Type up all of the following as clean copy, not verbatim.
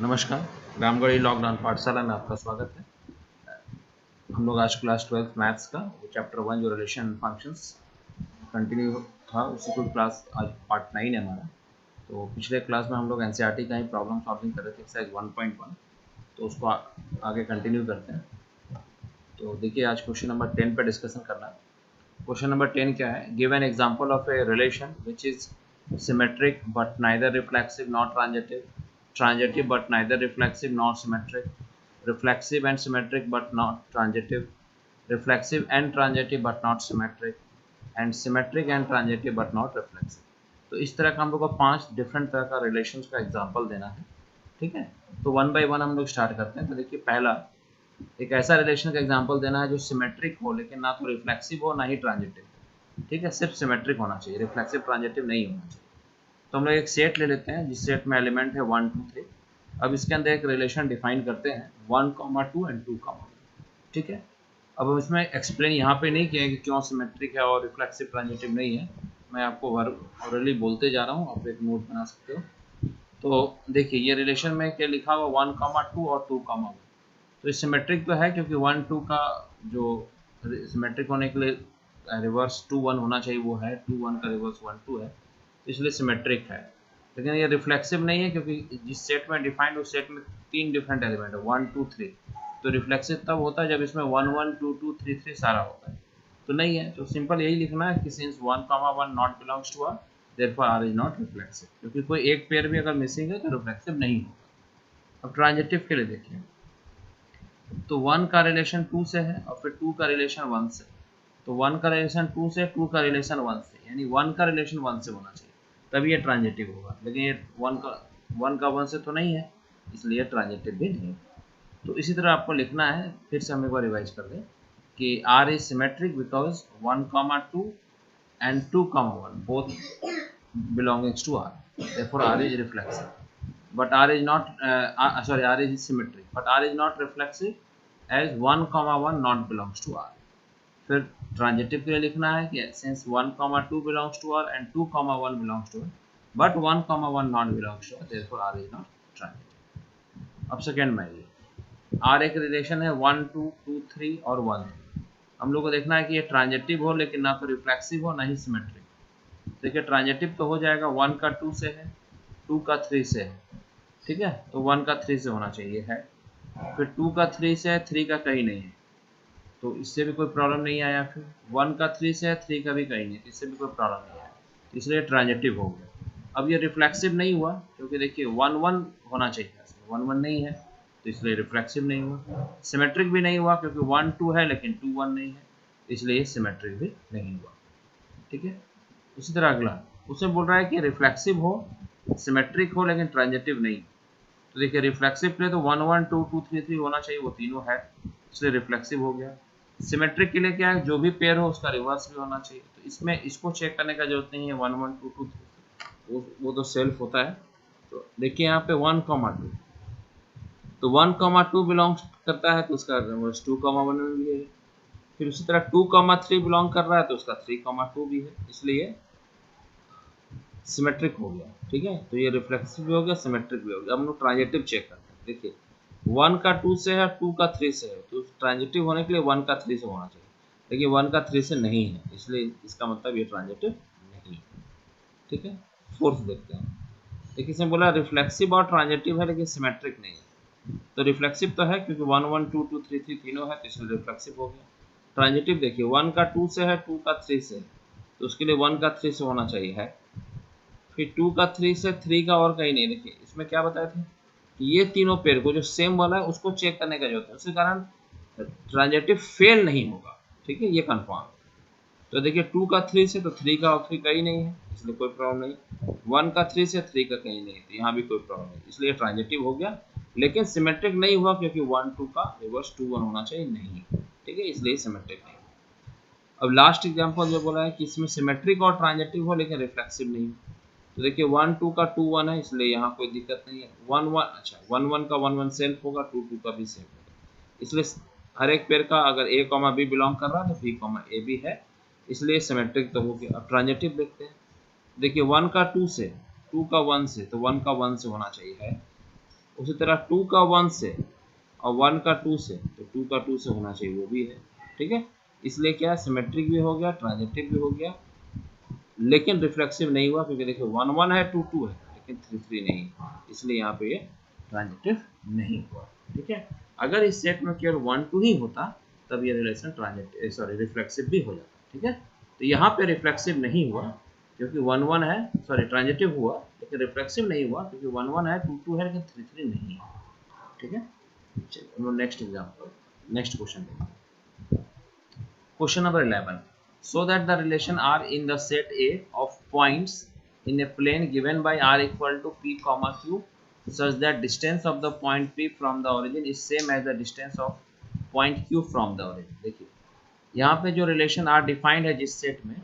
नमस्कार, रामगढ़ी लॉकडाउन पाठशाला में आपका स्वागत है। हम लोग आज क्लास 12 मैथ्स का चैप्टर 1 जो रिलेशन फंक्शंस कंटिन्यू था, उसी को क्लास आज पार्ट 9 है हमारा। तो पिछले क्लास में हम लोग एनसीईआरटी का ही प्रॉब्लम सॉल्विंग कर रहे थे, एक्सरसाइज 1.1। तो उसको आगे कंटिन्यू करते हैं। तो देखिए, आज क्वेश्चन नंबर 10 पे डिस्कशन करना है। क्वेश्चन नंबर 10 क्या है? Give an example of a relation which is symmetric but neither reflexive not transitive, transitive but neither reflexive nor symmetric, reflexive and symmetric but not transitive, reflexive and transitive but not symmetric, and symmetric and transitive but not reflexive। तो इस तरह का हम लोग को 5 different तरह का relations का एग्जांपल देना है। ठीक है, तो वन बाय वन हम लोग स्टार्ट करते हैं। तो देखिए, पहला एक ऐसा रिलेशन का एग्जांपल देना है जो सिमेट्रिक हो लेकिन ना तो रिफ्लेक्सिव हो ना ही ट्रांजिटिव। ठीक है, सिर्फ सिमेट्रिक होना चाहिए, रिफ्लेक्सिव ट्रांजिटिव नहीं होना चाहिए। तो हम लोग एक सेट ले लेते हैं जिस सेट में एलिमेंट है 1 2 3। अब इसके अंदर एक रिलेशन डिफाइन करते हैं 1, 2 एंड 2, 1। ठीक है, अब हम इसमें एक्सप्लेन यहाँ पे नहीं किया कि क्यों सिमेट्रिक है और रिफ्लेक्सिव ट्रांजिटिव नहीं है। मैं आपको ऑरली बोलते जा रहा हूँ, आप एक नोट बना सकते हो। तो देखिए, ये रिलेशन में क्या लिखा हुआ 1, 2 और 2, 1। तो सिमेट्रिक तो है क्योंकि 1 2 का जो सिमेट्रिक होने के लिए रिवर्स 2 1 होना चाहिए, वो है 2 1 का रिवर्स 1 2 है, इसलिए सिमेट्रिक है। लेकिन ये रिफ्लेक्सिव नहीं है क्योंकि जिस सेट में डिफाइंड उस सेट में 3 डिफरेंट एलिमेंट है 1 2 3। तो रिफ्लेक्सिव तब होता है जब इसमें 1 1 2 2 3 3 सारा होता है। तो नहीं है, तो सिंपल यही लिखना है कि since 1, 1 not belongs to R, therefore R is not reflexive. क्योंकि कोई एक पेयर भी अगर मिसिंग है तो रिफ्लेक्सिव नहीं होगा। अब ट्रांजिटिव के लिए देखिए, तो 1 का रिलेशन 2 से है और फिर 2 का रिलेशन 1 से। तो 1 का रिलेशन 2 से, 2 का रिलेशन 1 से, यानी 1 का रिलेशन 1 से होना चाहिए, तभी ये ट्रांजिटिव होगा। लेकिन ये 1 का 1 से तो नहीं है, इसलिए ट्रांजिटिव भी नहीं है। तो इसी तरह आपको लिखना है, फिर से हम एक बार रिवाइज कर दें कि R is symmetric because 1, 2 and 2, 1 both belongs to R, therefore R is reflexive, but R is not R is symmetric, but R is not reflexive as 1, 1 not belongs to R। फिर transitive के लिए लिखना है कि since 1, 2 belongs to R and 2, 1 belongs to R, but 1, 1 not belongs to R, therefore R is not transitive। अब second में ये R एक रिलेशन है 1 2 2 3 और 1। हम लोग को देखना है कि ये ट्रांजिटिव हो लेकिन ना तो रिफ्लेक्सिव हो ना ही सिमेट्रिक। देखिए, ट्रांजिटिव तो हो जाएगा 1 का 2 से है, 2 का 3 से है। ठीक है, तो 1 का 3 से होना चाहिए है, फिर 2 का 3 से है, 3 का कहीं नहीं है, तो इससे भी कोई प्रॉब्लम नहीं आया। फिर 1 का 3 से है, 3 का भी कहीं नहीं, इससे भी कोई प्रॉब्लम नहीं आया, इसलिए ट्रांजिटिव हो गया। अब ये रिफ्लेक्सिव नहीं हुआ क्योंकि देखिए 1 1 होना चाहिए, 1 1 नहीं है, तो इसलिए रिफ्लेक्सिव नहीं हुआ। सिमेट्रिक भी नहीं हुआ क्योंकि 1 2 है लेकिन 2 1 नहीं है, इसलिए सिमेट्रिक भी नहीं हुआ। ठीक है, उसी तरह अगला उसमें बोल रहा है कि रिफ्लेक्सिव हो, सिमेट्रिक हो लेकिन ट्रांजिटिव नहीं। तो देखिए, रिफ्लेक्सिव के लिए तो 1 1 2 2 3 3 होना चाहिए, वो तीनों है, इसलिए रिफ्लेक्सिव हो गया। सिमेट्रिक के लिए क्या है, जो भी पेयर हो उसका रिवर्स भी होना चाहिए। तो इसमें इसको चेक करने का जरूरत नहीं है 1 1 2 2 3, वो तो सेल्फ होता है। तो देखिए यहाँ पे 1, 2, तो 1, 2 बिलोंग्स करता है तो उसका रिवर्स 2, 1 भी है। फिर उसी तरह 2, 3 बिलोंग कर रहा है तो उसका 3, 2 भी है, इसलिए सिमेट्रिक हो गया। ठीक है, तो ये रिफ्लेक्सिव भी हो गया, सिमेट्रिक भी हो गया। अब हम लोग ट्रांजिटिव चेक करते हैं। देखिए, 1 का 2 से है, 2 का 3 से है, तो ट्रांजिटिव होने के लिए 1 का 3 से होना चाहिए, लेकिन 1 का 3 से नहीं है, इसलिए इसका मतलब ये ट्रांजिटिव नहीं है। ठीक है, फोर्थ देखते हैं। देखिए, इसमें बोला रिफ्लेक्सिव और ट्रांजिटिव है लेकिन सिमेट्रिक नहीं है। तो रिफ्लेक्सिव तो है क्योंकि 1 1 2 2 3 3 तीनों है, तो इसलिए रिफ्लेक्सिव हो गया। ट्रांजिटिव देखिए, 1 का 2 से है, 2 का 3 से है, तो उसके लिए 1 का 3 से होना चाहिए है, फिर 2 का 3 से, 3 का और कहीं नहीं। देखिए, इसमें क्या बताए थे कि ये तीनों पेयर को जो सेम वाला है उसको चेक करने का जरूरत है, उसके कारण ट्रांजिटिव फेल नहीं होगा। ठीक है, ये कंफर्म। तो देखिए, 2 का 3 से, तो 3 का और 3 कहीं नहीं है, इसलिए कोई प्रॉब्लम नहीं। 1 का 3 से, 3 का कहीं नहीं, तो यहाँ भी कोई प्रॉब्लम नहीं, इसलिए ट्रांजिटिव हो गया। लेकिन सिमेट्रिक नहीं हुआ क्योंकि 1 2 का रिवर्स 2 1 होना चाहिए, नहीं। ठीक है, इसलिए सिमेट्रिक नहीं। अब लास्ट एग्जाम्पल जो बोला है कि इसमें सिमेट्रिक और ट्रांजिटिव हो लेकिन रिफ्लेक्सिव नहीं। तो देखिए, 1 2 का 2 1 है, इसलिए यहाँ कोई दिक्कत नहीं है। 1 1 अच्छा 1 1 का 1 1 सेल्फ होगा, 2 2 का भी सेल्फ होगा, इसलिए हर एक पेयर का अगर a, b बिलोंग कर रहा है तो b, a भी है, इसलिए सिमेट्रिक तो हो गया। अब ट्रांजिटिव देखते हैं। देखिए, 1 का 2 से, 2 का 1 से, तो 1 का 1 से होना चाहिए है, उसी तरह 2 का 1 से और 1 का 2 से, तो 2 का 2 से होना चाहिए, वो भी है। ठीक है, इसलिए क्या सिमेट्रिक भी हो गया, ट्रांजिटिव भी हो गया, लेकिन रिफ्लेक्सिव नहीं हुआ, क्योंकि देखिए 1 1 है, 2 2 है, लेकिन 3 3 नहीं, इसलिए यहाँ पे ये ट्रांजिटिव नहीं हुआ। ठीक है, अगर इस सेट में केवल 1 2 ही होता तब ये रिलेशन ट्रांजिटिव रिफ्लेक्सिव भी हो जाता। ठीक है, तो यहाँ पे रिफ्लेक्सिव नहीं हुआ क्योंकि 1 1 है, ट्रांजिटिव हुआ लेकिन रिफ्लेक्सिव नहीं हुआ क्योंकि 1 1 है, 2 2 है, लेकिन 3 3 नहीं है। ठीक है, चलिए नेक्स्ट एग्जांपल, नेक्स्ट क्वेश्चन देखते हैं। Question number 11, so that the relation R in the set A of points in a plane given by R equal to P comma Q such that distance of the point P from the origin is same as the distance of point Q from the origin। देखिए यहाँ पे जो relation R defined है जिस set में,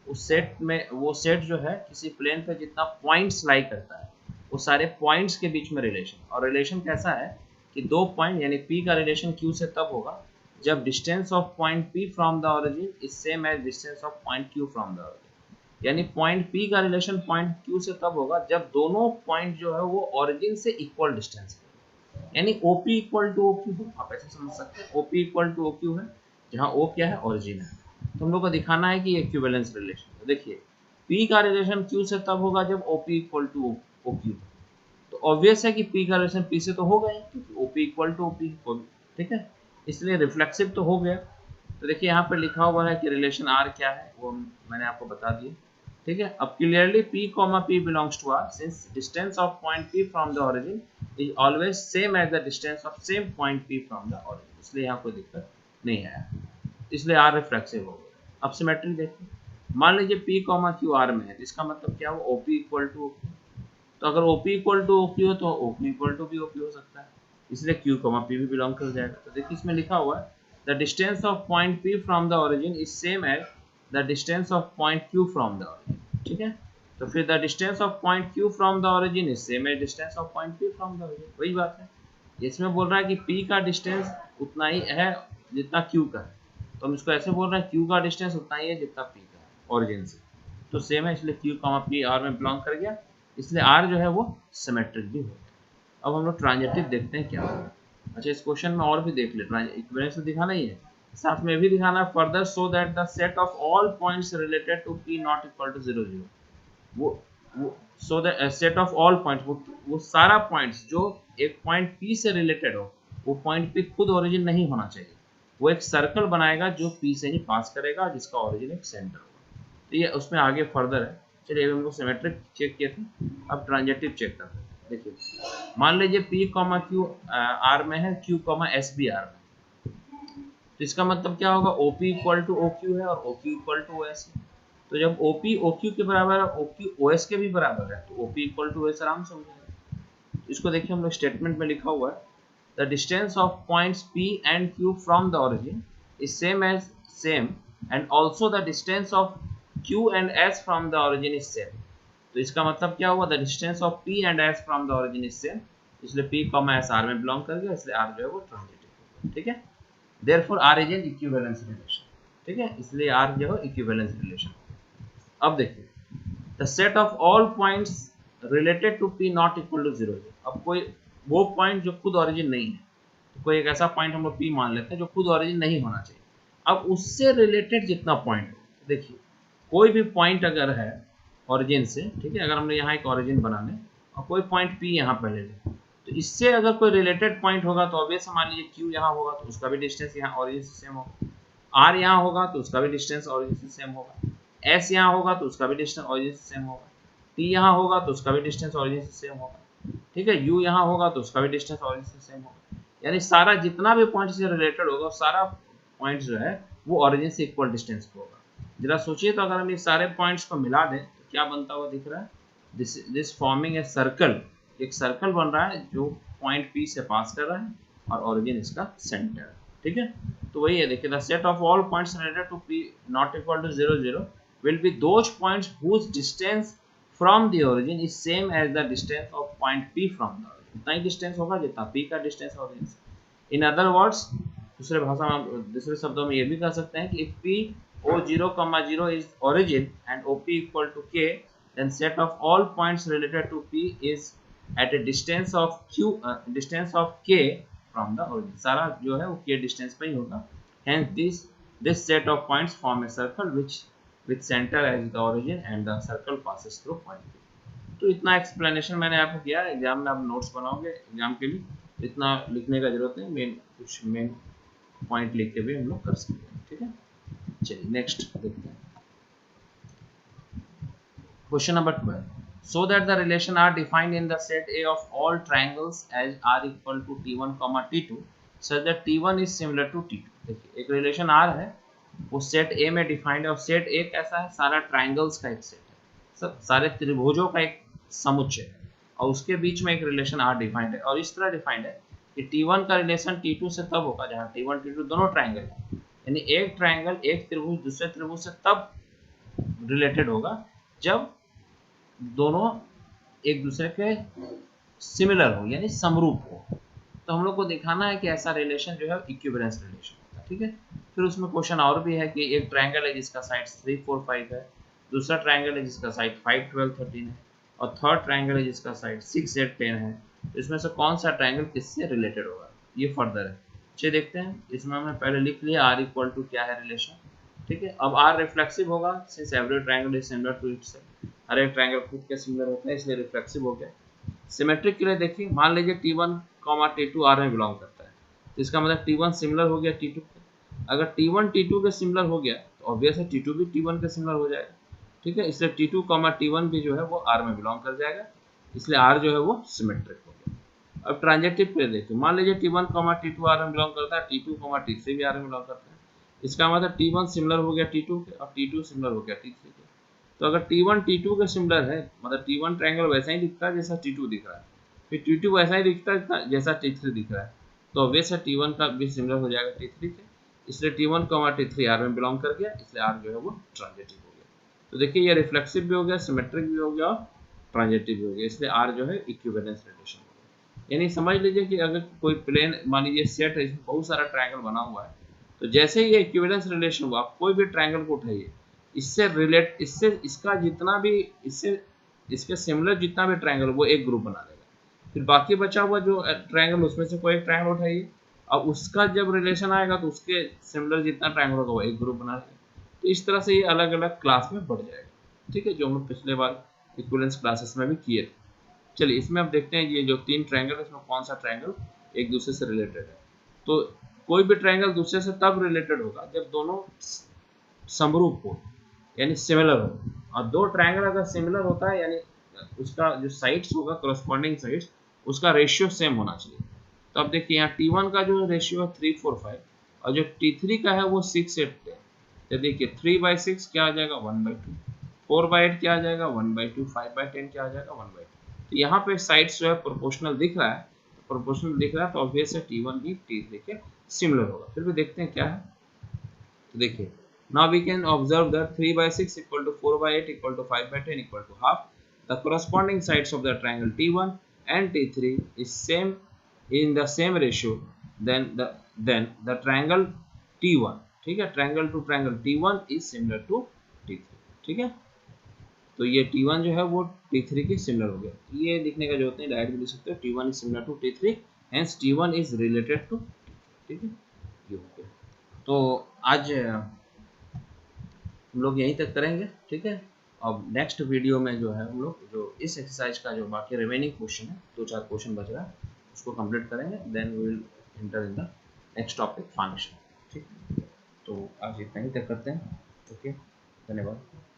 उस set में वो सेट जो है किसी प्लेन पे जितना पॉइंट्स लाई करता है वो सारे पॉइंट्स के बीच में रिलेशन, और रिलेशन कैसा है कि दो पॉइंट यानी P का रिलेशन Q से तब होगा जब distance of point P from the origin is same as distance of point Q from the origin. यानी पॉइंट P का रिलेशन पॉइंट Q से तब होगा जब दोनों पॉइंट जो है वो ओरिजिन से इक्वल डिस्टेंस है, यानी OP इक्वल टू OQ हो। आप ऐसे समझ सकते हैं, OP इक्वल टू OQ है, जहाँ O क्या है, ओरिजिन है। तो हम लोग को दिखाना है कि ये इक्विवेलेंस रिलेशन है। देखिए P का रिलेशन Q से तब होगा जब OP इक्वल टू OQ, तो ऑब्वियस है कि P का रिलेशन P से तो होगा ही क्योंकि OP इक्वल टू OP। ठीक है, इसलिए रिफ्लेक्सिव तो हो गया। तो देखिए यहाँ पर लिखा हुआ है कि रिलेशन R क्या है, वो मैंने आपको बता दिया। ठीक है, अब clearly P, P belongs to R since distance of point P from the origin is always same as the distance of same point P from the origin, इसलिए यहाँ कोई दिक्कत नहीं है, इसलिए R रिफ्लेक्सिव हो गया। अब सिमेट्री देखिए, मान लीजिए P, Q R में है, इसका मतलब क्या हुआ, OP इक्वल टू OQ। तो अगर OP इक्वल टू OQ हो तो OQ इक्वल टू भी OP हो सकता है, इसलिए Q, P भी बिलोंग कर जाएगा। तो देखिए इसमें लिखा हुआ है the distance of point P from the origin is same as the distance of point Q from the origin. ठीक है, तो फिर the distance of point Q from the origin is same as distance of point P from the origin, वही बात है। इसमें बोल रहा है कि P का डिस्टेंस उतना ही है जितना Q का है, तो हम इसको ऐसे बोल रहे हैं Q का डिस्टेंस उतना ही है जितना P का है ओरिजिन से, तो सेम है, इसलिए Q, P R में बिलोंग कर गया, इसलिए R जो है वो सिमेट्रिक भी होता है। अब हम लोग ट्रांजिटिव देखते हैं क्या होगा। अच्छा, इस क्वेश्चन में और भी देख ले, इक्विवेलेंस तो दिखाना ही है, साथ में भी दिखाना further so that the set of all points related to P not equal to 0 0, वो so that set of all points, वो सारा पॉइंट्स जो एक पॉइंट P से रिलेटेड हो, वो पॉइंट P खुद ओरिजिन नहीं होना चाहिए, वो एक सर्कल बनाएगा जो P से ही पास करेगा जिसका ओरिजिन एक सेंटर होगा। तो ये उसमें आगे फर्दर है। चलिए अभी हम लोग सिमेट्रिक चेक किए थे, अब ट्रांजिटिव चेक करते हैं। देखिए मान लीजिए P, Q R में है, Q, S भी R में, तो इसका मतलब क्या होगा, OP इक्वल टू OQ है और OQ इक्वल टू OS है। तो जब OP OQ के बराबर है, OQ OS के भी बराबर है, तो OP इक्वल टू OS आराम से हो जाएगा। इसको देखिए हम लोग स्टेटमेंट में लिखा हुआ है the distance of points P and Q from the origin is same and also the distance of Q and S from the origin is same. तो इसका मतलब क्या हुआ, the distance of P and S from the origin is same, इसलिए P, S R में belong कर गया, इसलिए R जो है वो ट्रांजिटिव। ठीक है, therefore R is an equivalence relation. ठीक है, इसलिए R जो है इक्विवेलेंस रिलेशन। अब देखिए the set of all points related to P not equal to 0 0। अब कोई वो पॉइंट जो खुद ओरिजिन नहीं है, तो कोई एक ऐसा पॉइंट हम लोग P मान लेते हैं जो खुद ओरिजिन नहीं होना चाहिए। अब उससे रिलेटेड जितना पॉइंट हो, देखिए कोई भी पॉइंट अगर है ओरिजिन से, ठीक है, अगर हमने यहाँ एक ओरिजिन बना लें और कोई पॉइंट P यहाँ पर ले लें, तो इससे अगर कोई रिलेटेड पॉइंट होगा तो ऑब्वियस मान लीजिए Q यहाँ होगा तो उसका भी डिस्टेंस यहाँ ओरिजिन से सेम होगा, R यहाँ होगा तो उसका भी डिस्टेंस ओरिजिन से सेम होगा, S यहाँ होगा तो उसका भी डिस्टेंस ओरिजिन से सेम होगा, T यहाँ होगा तो उसका भी डिस्टेंस ओरिजिन से सेम होगा। ठीक है, U यहाँ होगा तो उसका भी डिस्टेंस ओरिजिन से सेम होगा, यानी सारा जितना भी पॉइंट से रिलेटेड होगा सारा पॉइंट जो है वो ओरिजिन से इक्वल डिस्टेंस पे होगा। जरा सोचिए, तो अगर हम ये सारे पॉइंट्स को मिला दें तो क्या बनता हुआ दिख रहा है, दिस फॉर्मिंग ए सर्कल, एक सर्कल बन रहा है जो पॉइंट P से पास कर रहा है और ओरिजिन इसका सेंटर है। ठीक है, तो वही है, देखिए the set of all points related to P not equal to 0 0 will be those points whose distance from the origin is same as the distance of point P from the origin, उतना ही distance होगा जितना P का distance origin से। In other words, दूसरे शब्दों में ये भी कह सकते हैं कि if P O0, 0 is origin and OP equal to K, then set of all points related to P is at a distance of q distance of k from the origin, सारा जो है वो k डिस्टेंस पे ही होगा। Hence this set of points form a circle which with centre as the origin and the circle passes through point. तो इतना explanation मैंने आपको किया। एग्जाम में आप नोट्स बनाओगे एग्जाम के लिए, इतना लिखने का जरूरत है, कुछ मेन पॉइंट लिख के भी हम लोग कर सकते हैं। ठीक है, चलिए नेक्स्ट देखते हैं। Question number 12, so that the relation are defined in the set A of all triangles as r equal to t1 t2 such that t1 is similar to t2। देखिए एक रिलेशन r है, वो set A में defined है, और set A कैसा है, सारा ट्राइंगल्स का एक सेट है, सब सारे त्रिभुजों का एक समुच्चय है, और उसके बीच में एक रिलेशन r डिफाइंड है, और इस तरह डिफाइंड है कि t1 का रिलेशन t2 से तब होगा जहाँ t1 t2 दोनों ट्राइंगल है, यानी एक ट्राइंगल एक त्रिभुज दूसरे त्रिभुज से तब रिलेटेड होगा जब दोनों एक दूसरे के सिमिलर हो, यानी समरूप हो। तो हम लोग को दिखाना है कि ऐसा रिलेशन जो है इक्विवेलेंस रिलेशन होता है। ठीक है, फिर उसमें क्वेश्चन और भी है कि एक ट्राइंगल है जिसका साइड 3 4 5 है, दूसरा ट्राइंगल है जिसका साइड 5 12 13 है, और थर्ड ट्राइंगल है जिसका साइड 6 8 10 है। तो इसमें से कौन सा ट्राइंगल किससे रिलेटेड होगा, ये फर्दर है। चलिए देखते हैं। इसमें हमने पहले लिख लिया आर इक्वल टू क्या है रिलेशन। ठीक है, अब आर रिफ्लेक्सिव होगा since every triangle is similar to itself, हर एक ट्राइंगल खुद के सिमिलर होता है इसलिए रिफ्लेक्सिव हो गया। सिमेट्रिक के लिए देखिए, मान लीजिए t1 t2 r में बिलोंग करता है, तो इसका मतलब t1 सिमिलर हो गया t2 के। अगर t1 t2 के सिमिलर हो गया तो ऑब्वियस है t2 भी t1 के सिमिलर हो जाएगा। ठीक है, इसलिए t2 t1 भी जो है वो r में बिलोंग कर जाएगा, इसलिए r जो है वो सिमेट्रिक हो गया। अब ट्रांजेक्टिव के लिए देखिए, मान लीजिए t1 t2 r में बिलोंग करता है, t2 t3 भी r में बिलोंग करता है, इसका मतलब t1 सिमिलर हो गया t2 के और t2 सिमिलर हो गया t3 के। तो अगर t1 t2 के सिमिलर है, मतलब t1 ट्रायंगल वैसा ही दिखता है जैसा t2 दिख रहा है, फिर t2 वैसा ही दिखता है जैसा t3 दिख रहा है, तो ऑब्वियस है t1 का भी सिमिलर हो जाएगा t3 के, इसलिए t1 t3 r में बिलोंग कर गया, इसलिए r जो है वो ट्रांजिटिव हो गया। तो देखिए ये रिफ्लेक्सिव भी हो गया, सिमेट्रिक भी हो गया और ट्रांजिटिव भी हो गया, इसलिए r जो है इक्विवेलेंस रिलेशन हो गया। यानी समझ लीजिए कि अगर कोई प्लेन मान लीजिए सेट है, इसमें बहुत सारा ट्रायंगल बना हुआ है, तो जैसे ही ये इक्विवेलेंस रिलेशन हुआ, आप कोई भी ट्रायंगल को उठाइए, इससे इसका जितना भी इसके सिमिलर जितना भी ट्रायंगल वो एक ग्रुप बना देगा। फिर बाकी बचा हुआ जो ट्रायंगल, उसमें से कोई एक ट्रायंगल उठाइए, अब उसका जब रिलेशन आएगा तो उसके सिमिलर जितना ट्रायंगल होगा वो एक ग्रुप बना देगा। तो इस तरह से ये अलग अलग क्लास में बढ़ जाएगा। ठीक है, जो हम पिछले बार इक्विवेलेंस क्लासेस में भी किए थे। चलिए इसमें आप देखते हैं ये जो 3 ट्रायंगल है, इसमें कौन सा ट्रायंगल एक दूसरे से रिलेटेड है। तो कोई भी ट्रायंगल दूसरे से तब रिलेटेड होगा जब दोनों समरूप हो, यानी सिमिलर हो। और दो ट्रायंगल अगर सिमिलर होता है, यानी उसका जो साइड्स होगा, करस्पॉन्डिंग साइड्स, उसका रेशियो सेम होना चाहिए। तो अब देखिए यहाँ t1 का जो रेशियो है 3 4 5, और जो t3 का है वो 6 8 10। तो देखिए 3/6 क्या आ जाएगा 1/2, 4/8 क्या आ जाएगा 1/2, 5/10 क्या आ जाएगा 1/2। तो यहाँ पे साइड्स जो है प्रोपोर्शनल दिख रहा है, तो ऑब्वियस है t1 भी t3 के सिमिलर होगा। फिर भी देखते हैं क्या है। तो देखिए now we can observe that 3/6 equal to 4/8 equal to 5/10 equal to half. The corresponding sides of the triangle T1 and T3 is same in the same ratio then the triangle T1, ठीक है, triangle to triangle T1 is similar to T3। ठीक है, तो ये T1 जो है वो T3 के सिमिलर हो गया। ये लिखने का जरूरत नहीं, डायरेक्ट भी लिख सकते हो T1 is similar to T3 hence T1 is related to T3। ठीक है, ये हो गया। तो आज हम लोग यहीं तक करेंगे। ठीक है, अब नेक्स्ट वीडियो में जो है हम लोग जो इस एक्सरसाइज का जो बाकी रिमेनिंग क्वेश्चन है, 2-4 क्वेश्चन बच रहा है, उसको कंप्लीट करेंगे, then we will enter in the next topic function. ठीक, तो आज इतना ही तक करते हैं। ओके, धन्यवाद।